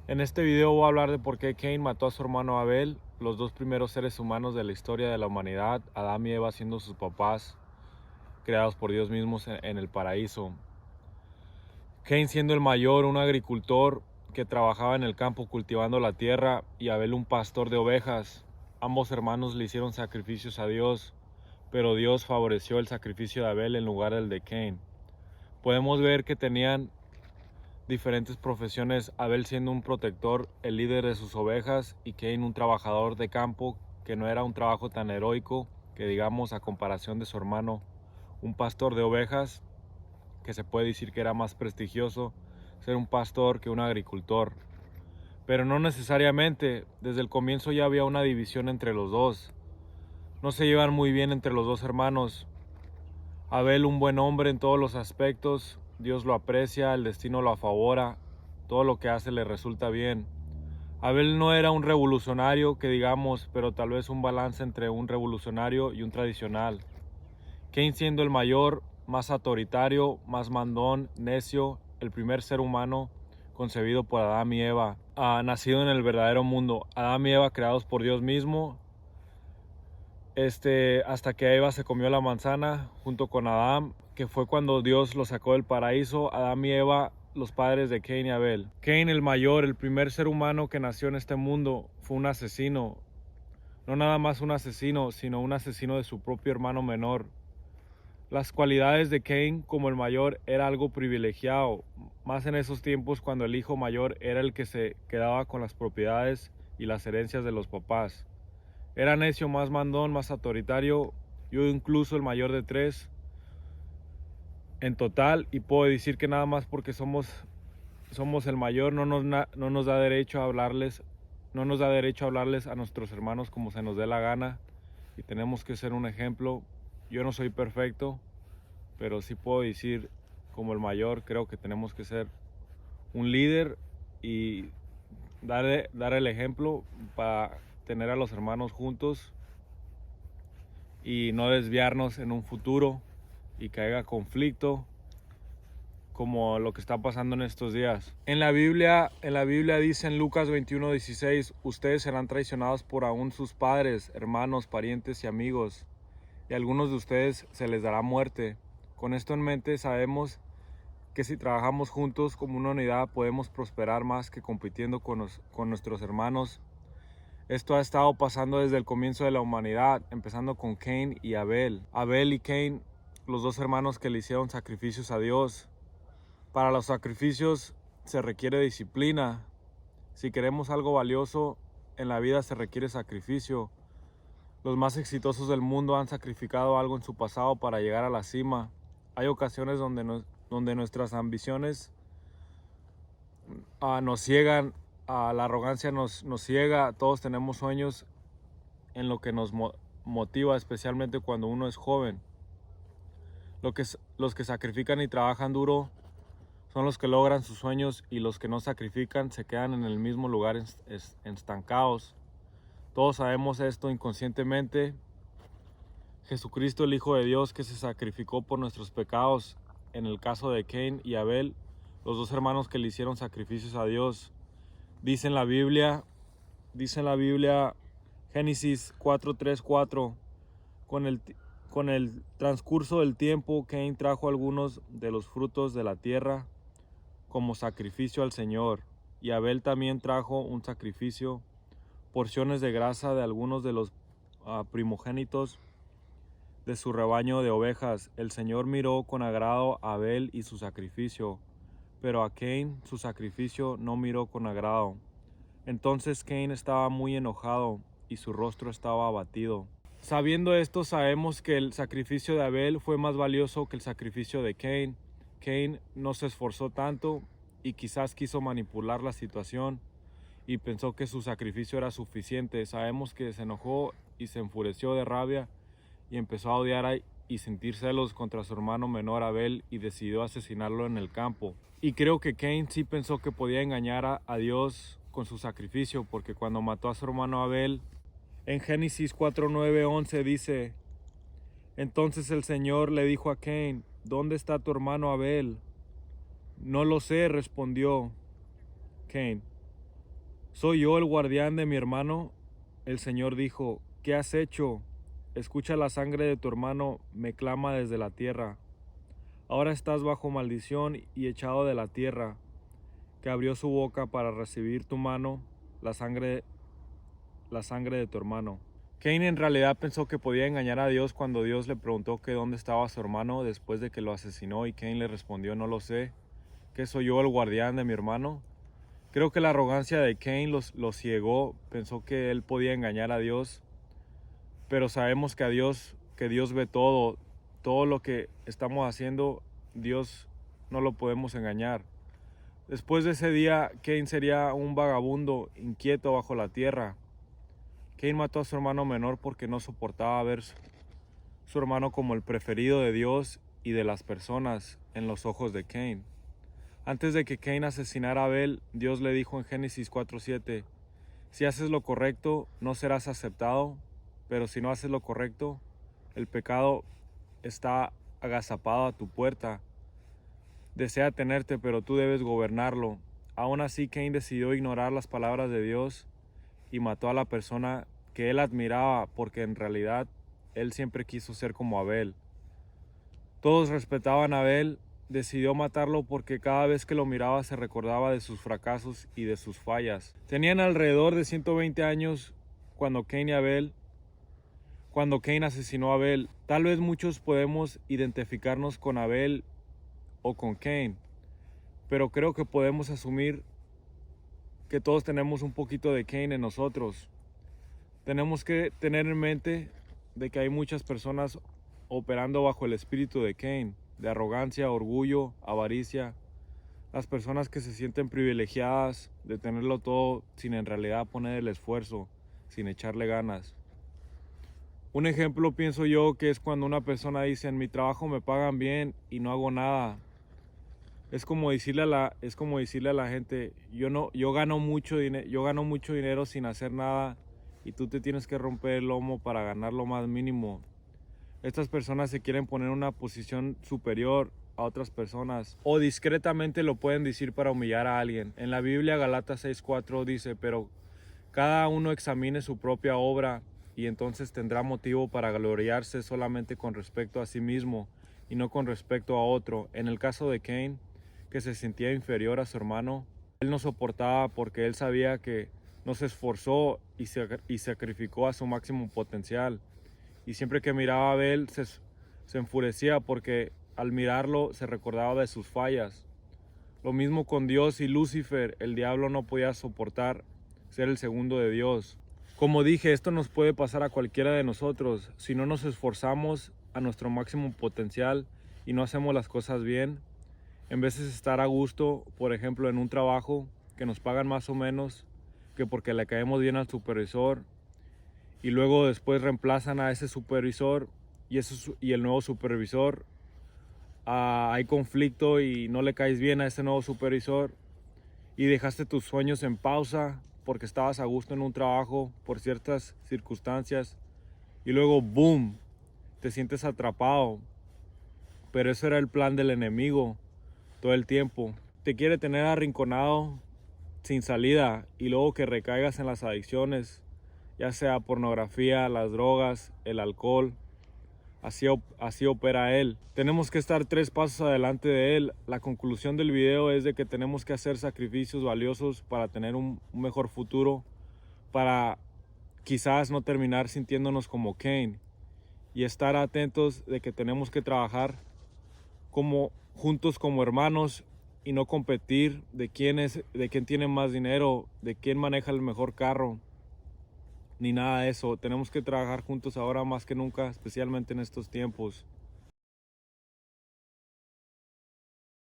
En este video voy a hablar de por qué Cain mató a su hermano Abel, los dos primeros seres humanos de la historia de la humanidad, Adán y Eva siendo sus papás, creados por Dios mismos en el paraíso. Cain siendo el mayor, un agricultor que trabajaba en el campo cultivando la tierra, y Abel un pastor de ovejas. Ambos hermanos le hicieron sacrificios a Dios, pero Dios favoreció el sacrificio de Abel en lugar del de Cain. Podemos ver que tenían diferentes profesiones, Abel siendo un protector, el líder de sus ovejas, y Cain un trabajador de campo, que no era un trabajo tan heroico que digamos a comparación de su hermano, un pastor de ovejas, que se puede decir que era más prestigioso ser un pastor que un agricultor. Pero no necesariamente, desde el comienzo ya había una división entre los dos. No se llevan muy bien entre los dos hermanos. Abel un buen hombre en todos los aspectos, Dios lo aprecia, el destino lo afavora, todo lo que hace le resulta bien. Abel no era un revolucionario que digamos, pero tal vez un balance entre un revolucionario y un tradicional. Cain siendo el mayor, más autoritario, más mandón, necio, el primer ser humano concebido por Adán y Eva, nacido en el verdadero mundo. Adán y Eva creados por Dios mismo, hasta que Eva se comió la manzana junto con Adán, que fue cuando Dios los sacó del paraíso. Adán y Eva, los padres de Cain y Abel. Cain el mayor, el primer ser humano que nació en este mundo, fue un asesino. No nada más un asesino, sino un asesino de su propio hermano menor. Las cualidades de Cain como el mayor era algo privilegiado, más en esos tiempos cuando el hijo mayor era el que se quedaba con las propiedades y las herencias de los papás. Era necio, más mandón, más autoritario, yo incluso el mayor de tres en total, y puedo decir que nada más porque somos el mayor no nos da derecho a hablarles, no nos da derecho a hablarles a nuestros hermanos como se nos dé la gana, y tenemos que ser un ejemplo. Yo no soy perfecto, pero sí puedo decir como el mayor, creo que tenemos que ser un líder y dar el ejemplo para tener a los hermanos juntos y no desviarnos en un futuro y que haya conflicto como lo que está pasando en estos días. En la Biblia dice en Lucas 21:16, ustedes serán traicionados por aún sus padres, hermanos, parientes y amigos, y a algunos de ustedes se les dará muerte. Con esto en mente sabemos que si trabajamos juntos como una unidad podemos prosperar más que compitiendo con nuestros hermanos. Esto ha estado pasando desde el comienzo de la humanidad, empezando con Cain y Abel. Abel y Cain, los dos hermanos que le hicieron sacrificios a Dios. Para los sacrificios se requiere disciplina. Si queremos algo valioso en la vida se requiere sacrificio. Los más exitosos del mundo han sacrificado algo en su pasado para llegar a la cima. Hay ocasiones donde nuestras ambiciones nos ciegan, la arrogancia nos ciega. Todos tenemos sueños en lo que nos motiva, especialmente cuando uno es joven. Los que sacrifican y trabajan duro son los que logran sus sueños, y los que no sacrifican se quedan en el mismo lugar estancados. Todos sabemos esto inconscientemente. Jesucristo, el Hijo de Dios, que se sacrificó por nuestros pecados, en el caso de Cain y Abel, los dos hermanos que le hicieron sacrificios a Dios. Dice en la Biblia, Génesis 4:3-4, con el transcurso del tiempo, Cain trajo algunos de los frutos de la tierra como sacrificio al Señor, y Abel también trajo un sacrificio, porciones de grasa de algunos de los primogénitos de su rebaño de ovejas. El Señor miró con agrado a Abel y su sacrificio, pero a Cain su sacrificio no miró con agrado. Entonces Cain estaba muy enojado y su rostro estaba abatido. Sabiendo esto, sabemos que el sacrificio de Abel fue más valioso que el sacrificio de Cain. Cain no se esforzó tanto y quizás quiso manipular la situación y pensó que su sacrificio era suficiente. Sabemos que se enojó y se enfureció de rabia y empezó a odiar y sentir celos contra su hermano menor Abel, y decidió asesinarlo en el campo. Y creo que Cain sí pensó que podía engañar a Dios con su sacrificio, porque cuando mató a su hermano Abel, en Génesis 4:9-11 dice, entonces el Señor le dijo a Cain, ¿dónde está tu hermano Abel? No lo sé, respondió Cain. ¿Soy yo el guardián de mi hermano? El Señor dijo, ¿qué has hecho? Escucha, la sangre de tu hermano me clama desde la tierra. Ahora estás bajo maldición y echado de la tierra, que abrió su boca para recibir tu mano, la sangre de tu hermano. Cain en realidad pensó que podía engañar a Dios cuando Dios le preguntó que dónde estaba su hermano después de que lo asesinó, y Cain le respondió, no lo sé. ¿Qué soy yo el guardián de mi hermano? Creo que la arrogancia de Cain lo ciegó, pensó que él podía engañar a Dios, pero sabemos que Dios ve todo lo que estamos haciendo, Dios no lo podemos engañar. Después de ese día, Cain sería un vagabundo inquieto bajo la tierra. Cain mató a su hermano menor porque no soportaba ver su hermano como el preferido de Dios y de las personas en los ojos de Cain. Antes de que Cain asesinara a Abel, Dios le dijo en Génesis 4:7, si haces lo correcto, no serás aceptado, pero si no haces lo correcto, el pecado está agazapado a tu puerta. Desea tenerte, pero tú debes gobernarlo. Aún así, Cain decidió ignorar las palabras de Dios y mató a la persona que él admiraba, porque en realidad él siempre quiso ser como Abel. Todos respetaban a Abel, decidió matarlo porque cada vez que lo miraba se recordaba de sus fracasos y de sus fallas. Tenían alrededor de 120 años cuando Cain asesinó a Abel. Tal vez muchos podemos identificarnos con Abel o con Cain, pero creo que podemos asumir que todos tenemos un poquito de Cain en nosotros. Tenemos que tener en mente de que hay muchas personas operando bajo el espíritu de Cain, de arrogancia, orgullo, avaricia. Las personas que se sienten privilegiadas de tenerlo todo sin en realidad poner el esfuerzo, sin echarle ganas. Un ejemplo pienso yo que es cuando una persona dice, en mi trabajo me pagan bien y no hago nada. Es como decirle a la gente, yo gano mucho dinero sin hacer nada y tú te tienes que romper el lomo para ganar lo más mínimo. Estas personas se quieren poner en una posición superior a otras personas o discretamente lo pueden decir para humillar a alguien. En la Biblia, Galatas 6:4 dice, pero cada uno examine su propia obra y entonces tendrá motivo para gloriarse solamente con respecto a sí mismo y no con respecto a otro. En el caso de Cain, que se sentía inferior a su hermano, él no soportaba porque él sabía que no se esforzó y sacrificó a su máximo potencial. Y siempre que miraba a Abel se enfurecía porque al mirarlo se recordaba de sus fallas. Lo mismo con Dios y Lucifer, el diablo no podía soportar ser el segundo de Dios. Como dije, esto nos puede pasar a cualquiera de nosotros. Si no nos esforzamos a nuestro máximo potencial y no hacemos las cosas bien, en vez de estar a gusto, por ejemplo, en un trabajo que nos pagan más o menos, que porque le caemos bien al supervisor, y luego después reemplazan a ese supervisor y el nuevo supervisor, hay conflicto y no le caes bien a ese nuevo supervisor y dejaste tus sueños en pausa porque estabas a gusto en un trabajo por ciertas circunstancias y luego boom, te sientes atrapado. Pero eso era el plan del enemigo todo el tiempo. Te quiere tener arrinconado sin salida y luego que recaigas en las adicciones, ya sea pornografía, las drogas, el alcohol. Así opera él. Tenemos que estar 3 pasos adelante de él. La conclusión del video es de que tenemos que hacer sacrificios valiosos para tener un mejor futuro, para quizás no terminar sintiéndonos como Cain, y estar atentos de que tenemos que trabajar juntos como hermanos y no competir de quién tiene más dinero, de quién maneja el mejor carro, ni nada de eso. Tenemos que trabajar juntos ahora más que nunca, especialmente en estos tiempos.